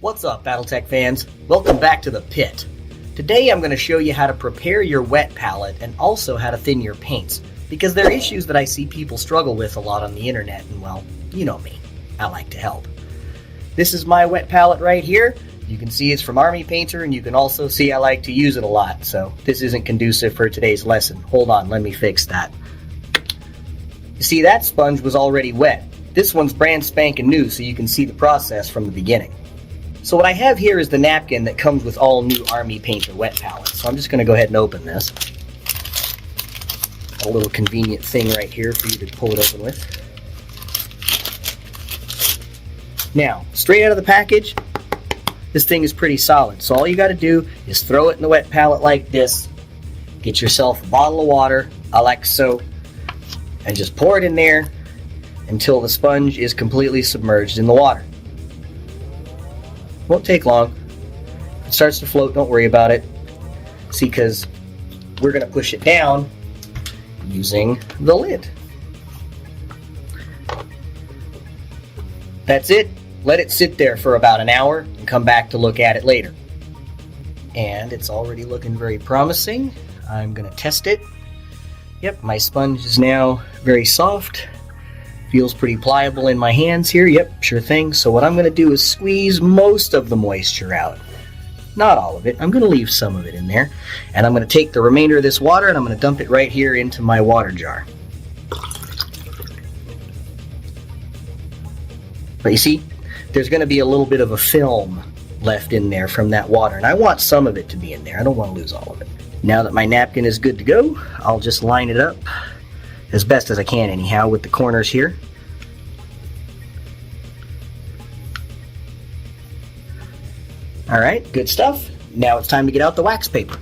What's up, Battletech fans? Welcome back to the pit. Today I'm going to show you how to prepare your wet palette and also how to thin your paints, because they're issues that I see people struggle with a lot on the internet, and well, you know me, I like to help. This is my wet palette right here. You can see it's from Army Painter, and you can also see I like to use it a lot, so this isn't conducive for today's lesson. Hold on, let me fix that. You see, that sponge was already wet. This one's brand spanking new, so you can see the process from the beginning. So what I have here is the napkin that comes with all new Army Painter wet palettes. So I'm just going to go ahead and open this. Got a little convenient thing right here for you to pull it open with. Now, straight out of the package, this thing is pretty solid. So all you got to do is throw it in the wet palette like this, get yourself a bottle of water, like so, and just pour it in there until the sponge is completely submerged in the water. Won't take long. If it starts to float, don't worry about it. See, because we're going to push it down using the lid. That's it. Let it sit there for about an hour and come back to look at it later. And it's already looking very promising. I'm going to test it. Yep, my sponge is now very soft. Feels pretty pliable in my hands here. Yep, sure thing. So what I'm going to do is squeeze most of the moisture out. Not all of it. I'm going to leave some of it in there. And I'm going to take the remainder of this water and I'm going to dump it right here into my water jar. But you see, there's going to be a little bit of a film left in there from that water. And I want some of it to be in there. I don't want to lose all of it. Now that my napkin is good to go, I'll just line it up as best as I can anyhow with the corners here. Alright, good stuff. Now it's time to get out the wax paper.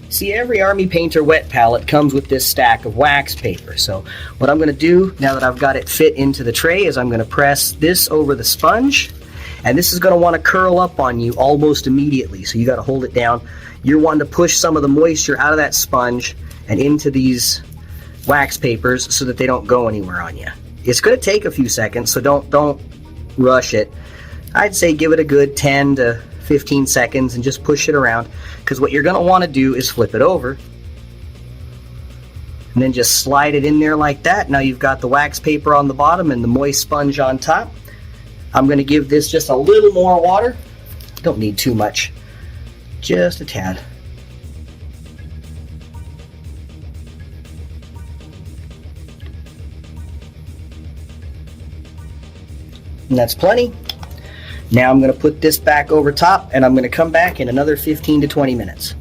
See, every Army Painter wet palette comes with this stack of wax paper. So what I'm going to do, now that I've got it fit into the tray, is I'm going to press this over the sponge. And this is going to want to curl up on you almost immediately. So you got to hold it down. You're wanting to push some of the moisture out of that sponge and into these wax papers so that they don't go anywhere on you. It's going to take a few seconds, so don't rush it. I'd say give it a good 10 to 15 seconds and just push it around, because what you're going to want to do is flip it over and then just slide it in there like that. Now you've got the wax paper on the bottom and the moist sponge on top. I'm going to give this just a little more water. Don't need too much, just a tad. And that's plenty. Now I'm going to put this back over top and I'm going to come back in another 15 to 20 minutes.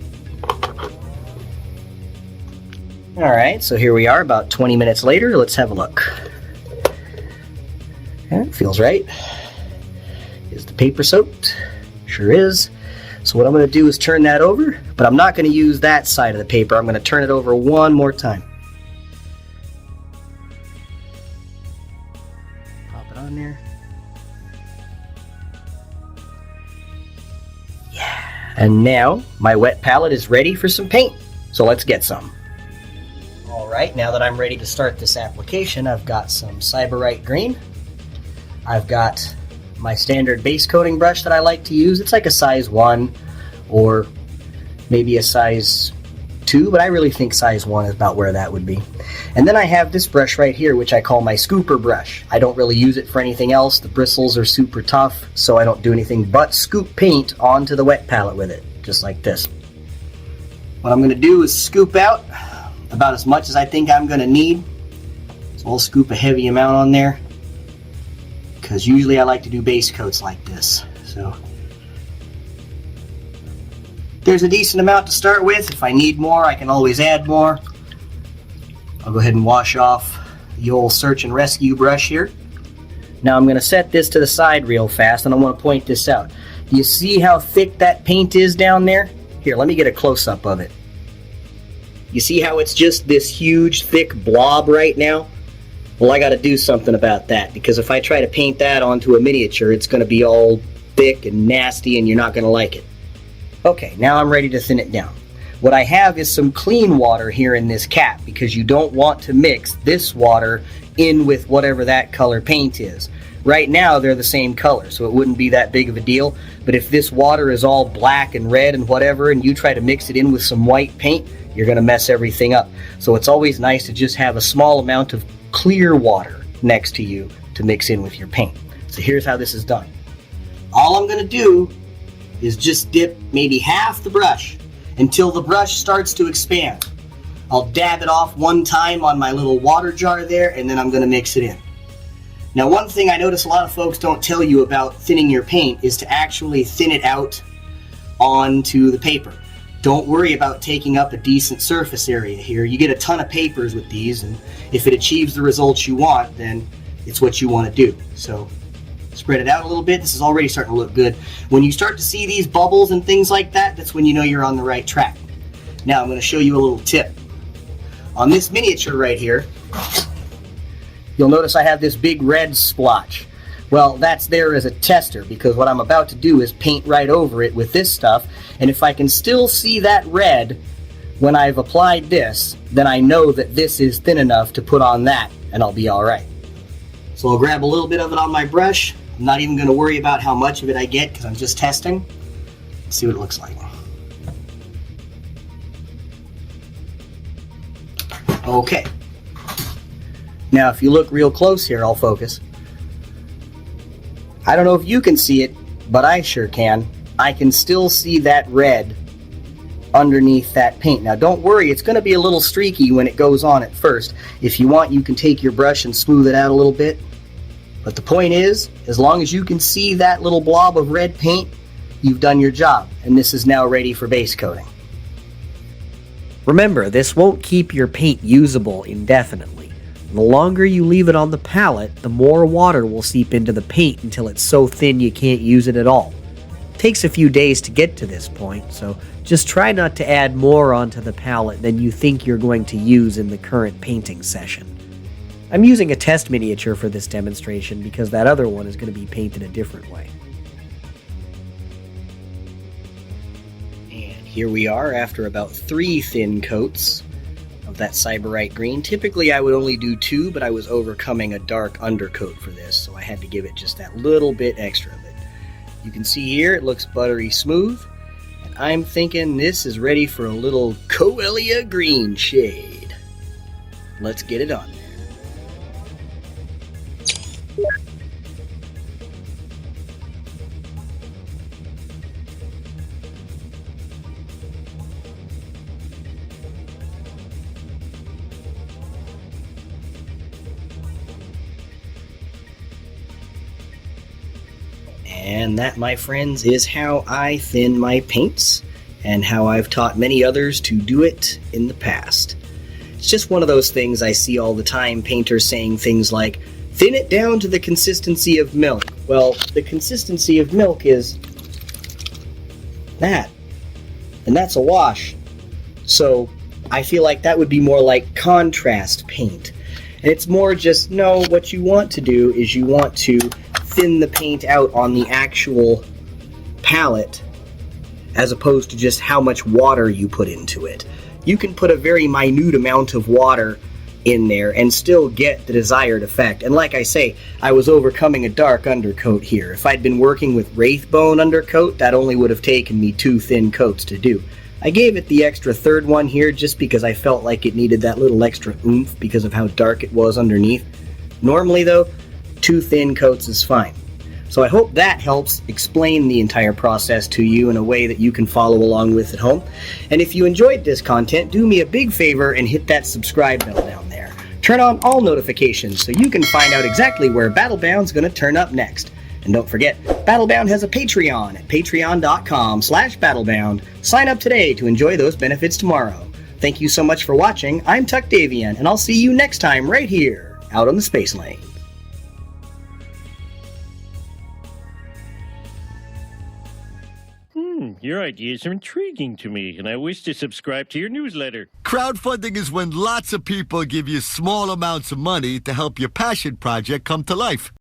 Alright, so here we are about 20 minutes later. Let's have a look. Yeah, it feels right. Is the paper soaked? Sure is. So what I'm going to do is turn that over, but I'm not going to use that side of the paper. I'm going to turn it over one more time. Pop it on there. And now my wet palette is ready for some paint, so let's get some. Alright, now that I'm ready to start this application, I've got some Cyberite green. I've got my standard base coating brush that I like to use. It's like a size 1 or maybe a size 2, but I really think size 1 is about where that would be. And then I have this brush right here, which I call my scooper brush. I don't really use it for anything else. The bristles are super tough, so I don't do anything but scoop paint onto the wet palette with it, just like this. What I'm going to do is scoop out about as much as I think I'm going to need. So I'll scoop a heavy amount on there, because usually I like to do base coats like this. So there's a decent amount to start with. If I need more, I can always add more. I'll go ahead and wash off the old search and rescue brush here. Now I'm going to set this to the side real fast, and I want to point this out. Do you see how thick that paint is down there? Here, let me get a close-up of it. You see how it's just this huge, thick blob right now? Well, I got to do something about that, because if I try to paint that onto a miniature, it's going to be all thick and nasty, and you're not going to like it. Okay, now I'm ready to thin it down. What I have is some clean water here in this cap, because you don't want to mix this water in with whatever that color paint is. Right now they're the same color, so it wouldn't be that big of a deal. But if this water is all black and red and whatever, and you try to mix it in with some white paint, you're going to mess everything up. So it's always nice to just have a small amount of clear water next to you to mix in with your paint. So here's how this is done. All I'm going to do is just dip maybe half the brush until the brush starts to expand. I'll dab it off one time on my little water jar there, and then I'm going to mix it in. Now, one thing I notice a lot of folks don't tell you about thinning your paint is to actually thin it out onto the paper. Don't worry about taking up a decent surface area here. You get a ton of papers with these, and if it achieves the results you want, then it's what you want to do. So spread it out a little bit. This is already starting to look good. When you start to see these bubbles and things like that, that's when you know you're on the right track. Now I'm going to show you a little tip. On this miniature right here, you'll notice I have this big red splotch. Well, that's there as a tester, because what I'm about to do is paint right over it with this stuff, and if I can still see that red when I've applied this, then I know that this is thin enough to put on that, and I'll be alright. So I'll grab a little bit of it on my brush. I'm not even going to worry about how much of it I get, because I'm just testing. Let's see what it looks like. Okay. Now, if you look real close here, I'll focus. I don't know if you can see it, but I sure can. I can still see that red underneath that paint. Now, don't worry, it's going to be a little streaky when it goes on at first. If you want, you can take your brush and smooth it out a little bit. But the point is, as long as you can see that little blob of red paint, you've done your job, and this is now ready for base coating. Remember, this won't keep your paint usable indefinitely. The longer you leave it on the palette, the more water will seep into the paint until it's so thin you can't use it at all. It takes a few days to get to this point, so just try not to add more onto the palette than you think you're going to use in the current painting session. I'm using a test miniature for this demonstration because that other one is going to be painted a different way. And here we are after about 3 thin coats of that Cyberite green. Typically I would only do 2, but I was overcoming a dark undercoat for this, so I had to give it just that little bit extra. But you can see here it looks buttery smooth, and I'm thinking this is ready for a little Coelia green shade. Let's get it on there. And that, my friends, is how I thin my paints, and how I've taught many others to do it in the past. It's just one of those things I see all the time, painters saying things like, thin it down to the consistency of milk. Well, the consistency of milk is that, and that's a wash. So I feel like that would be more like contrast paint. And it's more just, no, what you want to do is you want to thin the paint out on the actual palette as opposed to just how much water you put into it. You can put a very minute amount of water in there and still get the desired effect. And like I say, I was overcoming a dark undercoat here. If I'd been working with Wraithbone undercoat, that only would have taken me 2 thin coats to do. I gave it the extra third one here just because I felt like it needed that little extra oomph because of how dark it was underneath. Normally though, 2 thin coats is fine. So I hope that helps explain the entire process to you in a way that you can follow along with at home. And if you enjoyed this content, do me a big favor and hit that subscribe bell down there. Turn on all notifications so you can find out exactly where Battlebound's going to turn up next. And don't forget, Battlebound has a Patreon at patreon.com/battlebound. Sign up today to enjoy those benefits tomorrow. Thank you so much for watching. I'm Tuckdavian, and I'll see you next time right here, out on the Space Lane. Your ideas are intriguing to me, and I wish to subscribe to your newsletter. Crowdfunding is when lots of people give you small amounts of money to help your passion project come to life.